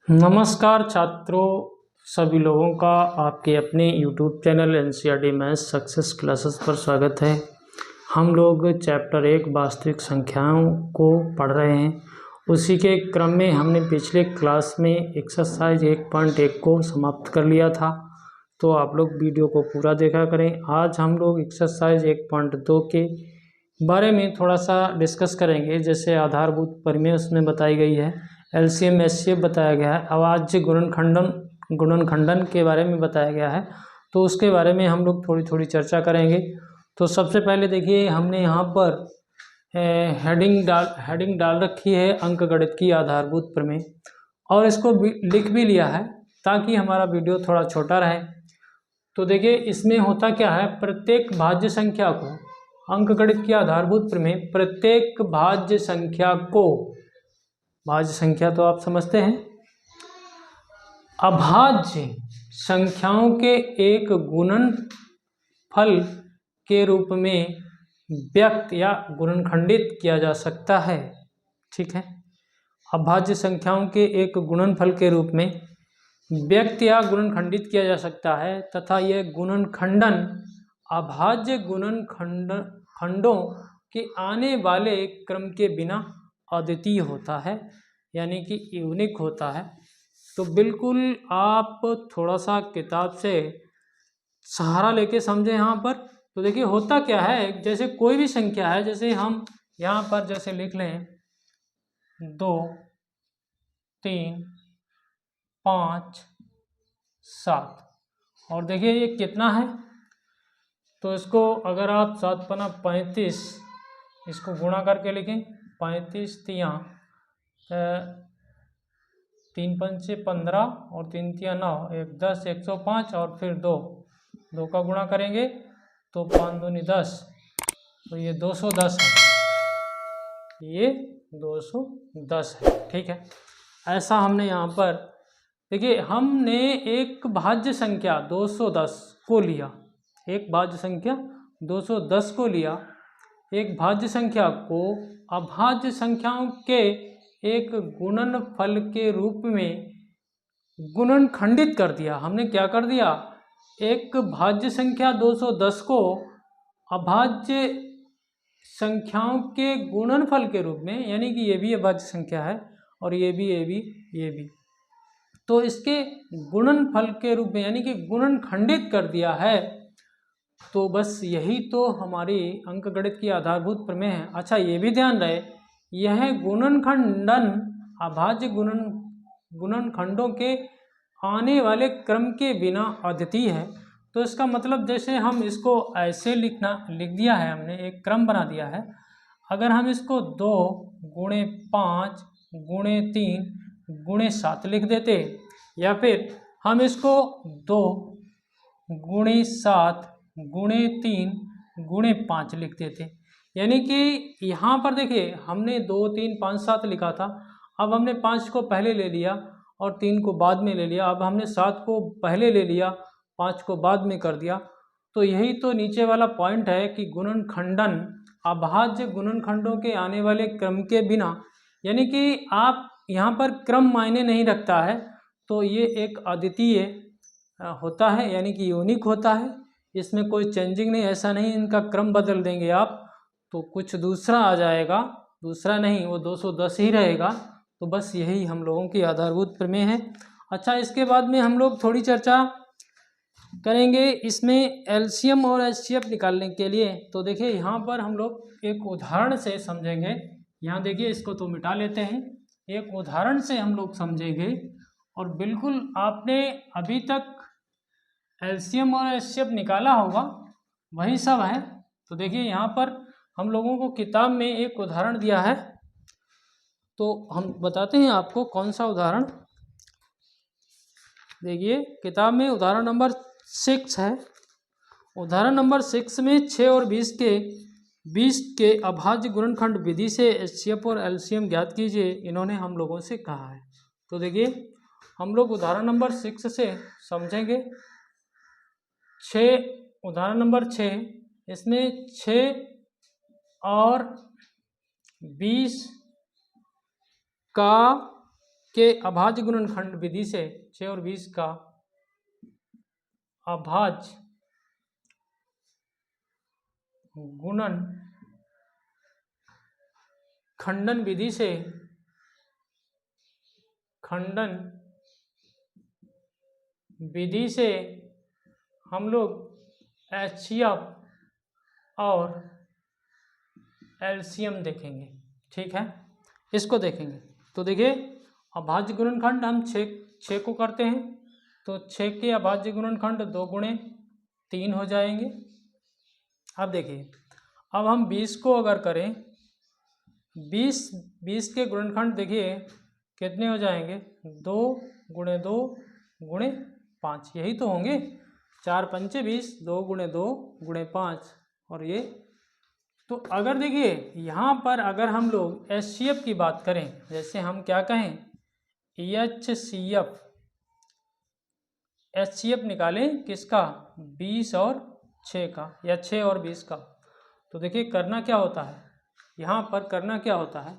नमस्कार छात्रों, सभी लोगों का आपके अपने YouTube channel NCERT maths success classes पर स्वागत है। हम लोग चैप्टर 1 वास्तविक संख्याओं को पढ़ रहे हैं। उसी के क्रम में हमने पिछले क्लास में एक्सरसाइज 1.1 को समाप्त कर लिया था, तो आप लोग वीडियो को पूरा देखा करें। आज हम लोग एक्सरसाइज 1.2 के बारे में थोड़ा सा डिस्कस करेंगे। जैसे आधारभूत प्रमेय उसमें बताई गई है, एलसीएम एचसीएफ बताया गया है, अभाज्य गुणनखंडन के बारे में बताया गया है, तो उसके बारे में हम लोग थोड़ी थोड़ी चर्चा करेंगे। तो सबसे पहले देखिए, हमने यहाँ पर हेडिंग डाल रखी है अंकगणित की आधारभूत प्रमेय, और इसको लिख भी लिया है ताकि हमारा वीडियो थोड़ा छोटा रहे। तो देखिए, इसमें होता क्या है, प्रत्येक भाज्य संख्या को, अंकगणित की आधारभूत प्रमेय प्रत्येक भाज्य संख्या को, भाज्य संख्या तो आप समझते हैं, अभाज्य संख्याओं के एक गुणनफल के रूप में व्यक्त या गुणनखंडित किया जा सकता है। ठीक है, अभाज्य संख्याओं के एक गुणनफल के रूप में व्यक्त या गुणनखंडित किया जा सकता है, तथा यह गुणनखंडन अभाज्य गुणनखंडों के आने वाले क्रम के बिना अद्वितीय होता है, यानी कि यूनिक होता है। तो बिल्कुल आप थोड़ा सा किताब से सहारा लेके समझें यहाँ पर। तो देखिए, होता क्या है, जैसे कोई भी संख्या है, जैसे हम यहाँ पर जैसे लिख लें 2, 3, 5, 7, और देखिए ये कितना है, तो इसको अगर आप 7 पना 35 इसको गुणा करके लिखें, 35 तियाँ 3 पंचे 15 और 3 तियाँ 9, 1 10, 105, और फिर 2 का गुणा करेंगे तो 5 दूनी 10, तो ये 210 है, ये 210 है। ठीक है, ऐसा हमने यहाँ पर देखिए, हमने एक भाज्य संख्या 210 को लिया, एक भाज्य संख्या 210 को लिया, एक भाज्य संख्या को अभाज्य संख्याओं के एक गुणनफल के रूप में गुणनखंडित कर दिया। हमने क्या कर दिया, एक भाज्य संख्या 210 को अभाज्य संख्याओं के गुणनफल के रूप में, यानी कि ये भी अभाज्य संख्या है और ये भी, तो इसके गुणनफल के रूप में यानी कि गुणनखंडित कर दिया है। तो बस यही तो हमारी अंकगणित की आधारभूत प्रमेय है। अच्छा, ये भी ध्यान रहे, यह गुणनखंडन अभाज्य गुणनखंडों के आने वाले क्रम के बिना अद्वितीय है। तो इसका मतलब, जैसे हम इसको ऐसे लिख दिया है, हमने एक क्रम बना दिया है। अगर हम इसको 2 गुणे 5 गुणे 3 गुणे 7 लिख देते, या फिर हम इसको 2 गुणे 7 गुणे 3 गुणे 5 लिख देते, यानी कि यहाँ पर देखिए, हमने 2 3 5 7 लिखा था, अब हमने 5 को पहले ले लिया और 3 को बाद में ले लिया, अब हमने 7 को पहले ले लिया, 5 को बाद में कर दिया। तो यही तो नीचे वाला पॉइंट है कि गुणनखंडन अभाज्य गुणनखंडों के आने वाले क्रम के बिना, यानी कि आप यहाँ पर क्रम मायने नहीं रखता है, तो ये एक अद्वितीय होता है, यानी कि यूनिक होता है। इसमें कोई चेंजिंग नहीं, ऐसा नहीं इनका क्रम बदल देंगे आप तो कुछ दूसरा आ जाएगा, दूसरा नहीं, वो 210 ही रहेगा। तो बस यही हम लोगों की आधारभूत प्रमेय है। अच्छा, इसके बाद में हम लोग थोड़ी चर्चा करेंगे इसमें एलसीएम और एचसीएफ निकालने के लिए। तो देखिए, यहाँ पर हम लोग एक उदाहरण से समझेंगे। यहाँ देखिए, इसको तो मिटा लेते हैं, एक उदाहरण से हम लोग समझेंगे, और बिल्कुल आपने अभी तक एलसीएम और एचसीएफ निकाला होगा, वही सब है। तो देखिए, यहाँ पर हम लोगों को किताब में एक उदाहरण दिया है, तो हम बताते हैं आपको कौन सा उदाहरण। देखिए, किताब में उदाहरण नंबर 6 है। उदाहरण नंबर 6 में 6 और 20 के अभाज्य गुणनखंड विधि से एचसीएफ और एलसीएम ज्ञात कीजिए, इन्होंने हम लोगों से कहा है। तो देखिए, हम लोग उदाहरण नंबर 6 से समझेंगे। उदाहरण नंबर 6, इसमें 6 और 20 का के अभाज्य गुणनखंड विधि से 6 और 20 का अभाज्य गुणन खंडन विधि से हम लोग HCF और LCM देखेंगे। ठीक है, इसको देखेंगे। तो देखिए अभाज्य गुणनखंड हम 6 को करते हैं, तो 6 के अभाज्य गुणनखंड 2 गुणे 3 हो जाएंगे। अब देखिए, अब हम 20 को अगर करें, 20 के गुणनखंड देखिए कितने हो जाएंगे, 2 गुणे 2 गुणे 5, यही तो होंगे। 4 पंचे 20, 2 गुणे 2 गुणे 5, और ये तो अगर देखिए यहाँ पर अगर हम लोग HCF की बात करें, जैसे हम क्या कहें HCF निकालें किसका, 20 और 6 का, या 6 और 20 का। तो देखिए करना क्या होता है, यहाँ पर करना क्या होता है,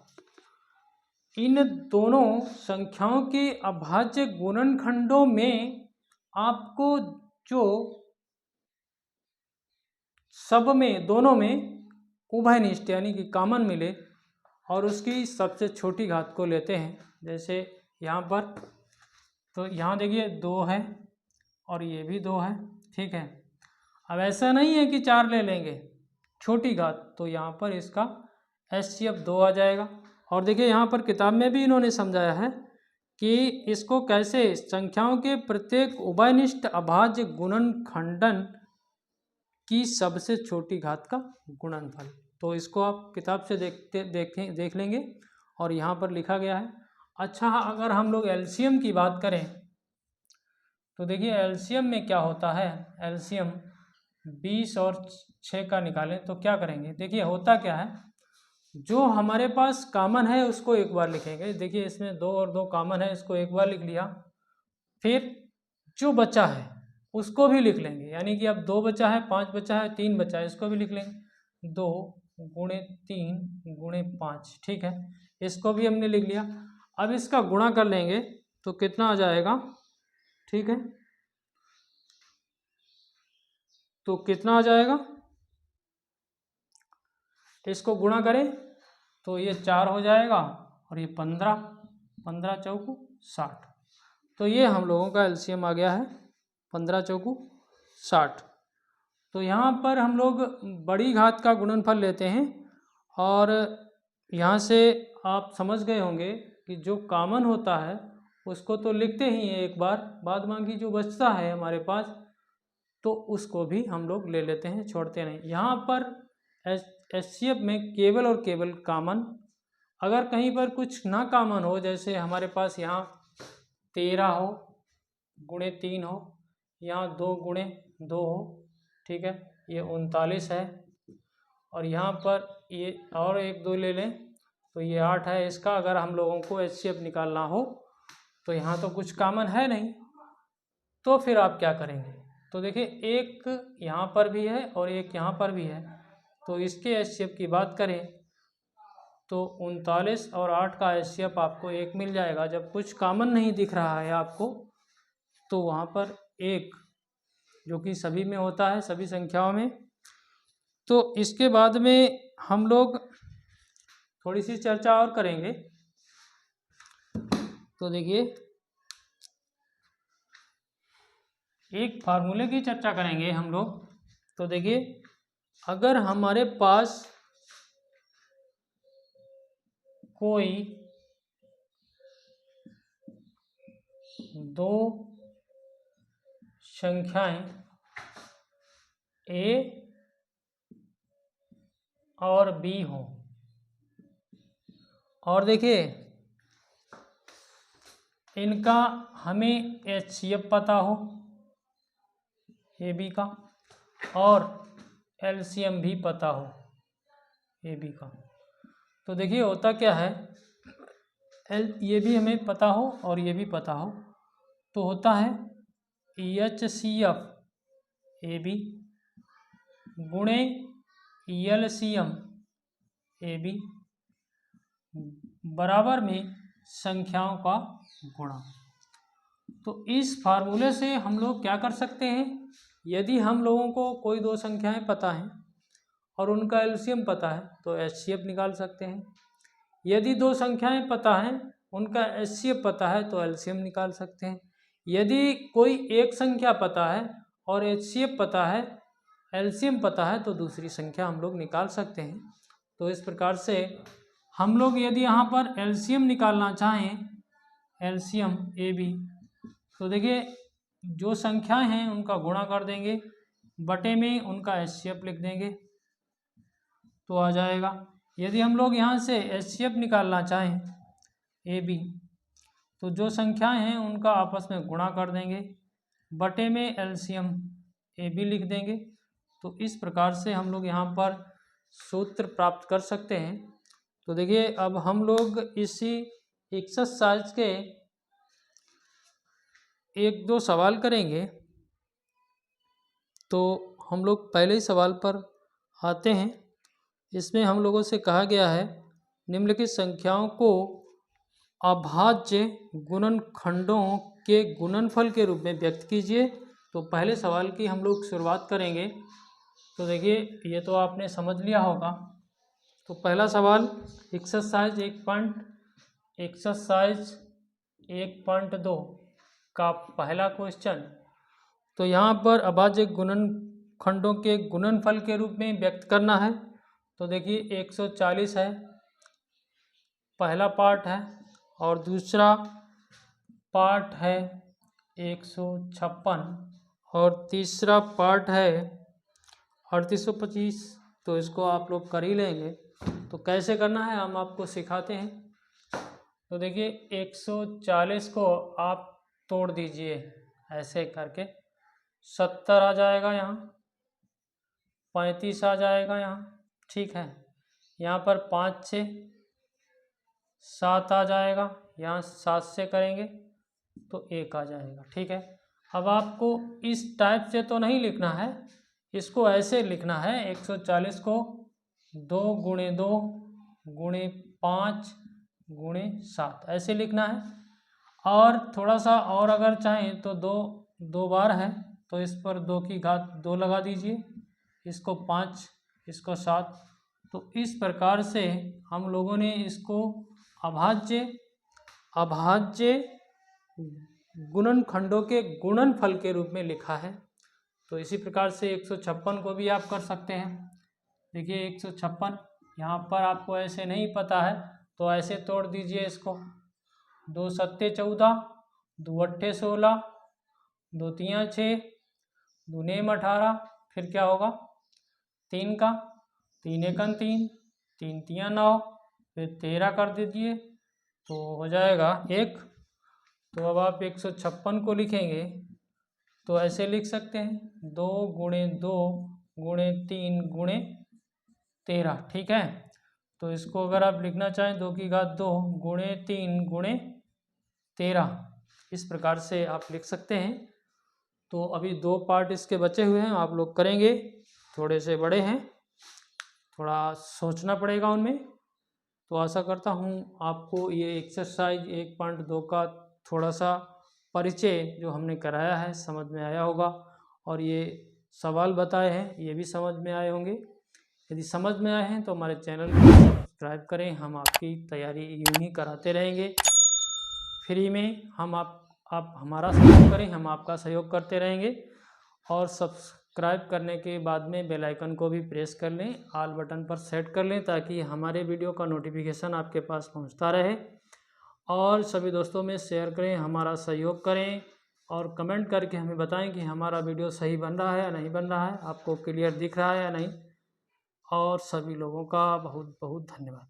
इन दोनों संख्याओं के अभाज्य गुणनखंडों में आपको जो सब में दोनों में उभयनिष्ठ यानी कि कॉमन मिले और उसकी सबसे छोटी घात को लेते हैं। जैसे यहाँ पर तो यहाँ देखिए 2 है और ये भी 2 है। ठीक है, अब ऐसा नहीं है कि 4 ले लेंगे छोटी घात, तो यहाँ पर इसका HCF 2 आ जाएगा। और देखिए यहाँ पर किताब में भी इन्होंने समझाया है कि इसको कैसे, संख्याओं के प्रत्येक उभयनिष्ठ अभाज्य गुणनखंडन की सबसे छोटी घात का गुणनफल। तो इसको आप किताब से देख लेंगे और यहाँ पर लिखा गया है। अच्छा, अगर हम लोग LCM की बात करें तो देखिए LCM में क्या होता है, LCM 20 और 6 का निकालें तो क्या करेंगे, देखिए होता क्या है, जो हमारे पास कॉमन है उसको एक बार लिखेंगे। देखिए इसमें 2 और 2 कॉमन है, इसको एक बार लिख लिया, फिर जो बचा है उसको भी लिख लेंगे, यानी कि अब 2 बचा है, 5 बचा है, 3 बचा है, इसको भी लिख लेंगे, 2 गुणे 3 गुणे 5। ठीक है, इसको भी हमने लिख लिया। अब इसका गुणा कर लेंगे तो कितना आ जाएगा, ठीक है, तो कितना आ जाएगा, इसको गुणा करें तो ये 4 हो जाएगा और ये 15, 15 चौकू 60। तो ये हम लोगों का LCM आ गया है 15 चौकू 60। तो यहाँ पर हम लोग बड़ी घात का गुणनफल लेते हैं और यहाँ से आप समझ गए होंगे कि जो कॉमन होता है उसको तो लिखते ही हैं एक बार, बाद बाकी जो बचता है हमारे पास तो उसको भी हम लोग ले लेते हैं, छोड़ते नहीं। यहाँ पर HCF में केवल और केवल कॉमन, अगर कहीं पर कुछ ना कॉमन हो, जैसे हमारे पास यहाँ 13 हो गुणे 3 हो, यहाँ 2 गुणे 2 हो, ठीक है, ये 39 है, और यहाँ पर ये और 1 2 ले लें तो ये 8 है। इसका अगर हम लोगों को HCF निकालना हो तो यहाँ तो कुछ कॉमन है नहीं, तो फिर आप क्या करेंगे, तो देखिए एक यहाँ पर भी है और एक यहाँ पर भी है, तो इसके HCF की बात करें तो 39 और 8 का HCF आपको 1 मिल जाएगा। जब कुछ कॉमन नहीं दिख रहा है आपको तो वहाँ पर 1 जो कि सभी में होता है, सभी संख्याओं में। तो इसके बाद में हम लोग थोड़ी सी चर्चा और करेंगे। तो देखिए एक फार्मूले की चर्चा करेंगे हम लोग। तो देखिए अगर हमारे पास कोई 2 संख्याएं A और B हो, और देखिए इनका हमें HCF पता हो AB का और LCM भी पता हो AB का, तो देखिए होता क्या है, ये भी हमें पता हो और ये भी पता हो, तो होता है HCF AB गुणे LCM AB बराबर में संख्याओं का गुणा। तो इस फार्मूले से हम लोग क्या कर सकते हैं, यदि हम लोगों को कोई दो संख्याएं पता हैं और उनका एलसीएम पता है तो एचसीएफ निकाल सकते हैं। यदि दो संख्याएं पता हैं, उनका एचसीएफ पता है तो एलसीएम निकाल सकते हैं। यदि कोई एक संख्या पता है और एचसीएफ पता है, एलसीएम पता है, तो दूसरी संख्या हम लोग निकाल सकते हैं। तो इस प्रकार से हम लोग यदि यहाँ पर एलसीएम निकालना चाहें, एलसीएम ए बी, तो देखिए जो संख्याएं हैं उनका गुणा कर देंगे, बटे में उनका एचसीएफ लिख देंगे तो आ जाएगा। यदि हम लोग यहाँ से एचसीएफ निकालना चाहें ए बी, तो जो संख्याएं हैं उनका आपस में गुणा कर देंगे, बटे में एलसीएम ए बी लिख देंगे। तो इस प्रकार से हम लोग यहाँ पर सूत्र प्राप्त कर सकते हैं। तो देखिए अब हम लोग इसी एक्सरसाइज के एक दो सवाल करेंगे। तो हम लोग पहले ही सवाल पर आते हैं। इसमें हम लोगों से कहा गया है निम्नलिखित संख्याओं को अभाज्य गुणनखंडों के गुणनफल के रूप में व्यक्त कीजिए। तो पहले सवाल की हम लोग शुरुआत करेंगे। तो देखिए ये तो आपने समझ लिया होगा। तो पहला सवाल एक्सरसाइज 1.2 का पहला क्वेश्चन। तो यहाँ पर अभाज्य गुणनखंडों के गुणनफल के रूप में व्यक्त करना है। तो देखिए 140 है पहला पार्ट है, और दूसरा पार्ट है 156, और तीसरा पार्ट है 3825। तो इसको आप लोग कर ही लेंगे। तो कैसे करना है हम आपको सिखाते हैं। तो देखिए 140 को आप तोड़ दीजिए ऐसे करके, 70 आ जाएगा, यहाँ 35 आ जाएगा, यहाँ ठीक है, यहाँ पर 5 से 7 आ जाएगा, यहाँ 7 से करेंगे तो 1 आ जाएगा, ठीक है। अब आपको इस टाइप से तो नहीं लिखना है, इसको ऐसे लिखना है। 140 को 2 गुणे 2 गुणे 5 गुणे 7 ऐसे लिखना है। और थोड़ा सा और अगर चाहें तो दो बार है तो इस पर 2 की घात 2 लगा दीजिए, इसको 5 इसको 7। तो इस प्रकार से हम लोगों ने इसको अभाज्य गुणनखंडों के गुणनफल के रूप में लिखा है। तो इसी प्रकार से 156 को भी आप कर सकते हैं। देखिए 156 यहाँ पर आपको ऐसे नहीं पता है तो ऐसे तोड़ दीजिए इसको। 2 सत्ते 14, 2 अट्ठे 16, 2 तियाँ 6, 2 नेम 18, फिर क्या होगा 3 का, 3 एकन 3, 3 तियाँ 9, फिर 13 कर दीजिए तो हो जाएगा 1। तो अब आप 156 को लिखेंगे तो ऐसे लिख सकते हैं 2 गुणे 2 गुणे 3 गुणे 13, ठीक है। तो इसको अगर आप लिखना चाहें 2 की घात 2 गुणे 3 गुणे 13, इस प्रकार से आप लिख सकते हैं। तो अभी 2 पार्ट इसके बचे हुए हैं, आप लोग करेंगे, थोड़े से बड़े हैं, थोड़ा सोचना पड़ेगा उनमें। तो आशा करता हूँ आपको ये एक्सरसाइज 1.2 का थोड़ा सा परिचय जो हमने कराया है समझ में आया होगा, और ये सवाल बताए हैं ये भी समझ में आए होंगे। यदि समझ में आए हैं तो हमारे चैनल को सब्सक्राइब करें। हम आपकी तैयारी यूं ही कराते रहेंगे फ्री में। आप हमारा सहयोग करें, हम आपका सहयोग करते रहेंगे। और सब्सक्राइब करने के बाद में बेल आइकन को भी प्रेस कर लें, ऑल बटन पर सेट कर लें, ताकि हमारे वीडियो का नोटिफिकेशन आपके पास पहुंचता रहे। और सभी दोस्तों में शेयर करें, हमारा सहयोग करें, और कमेंट करके हमें बताएं कि हमारा वीडियो सही बन रहा है या नहीं बन रहा है, आपको क्लियर दिख रहा है या नहीं। और सभी लोगों का बहुत बहुत धन्यवाद।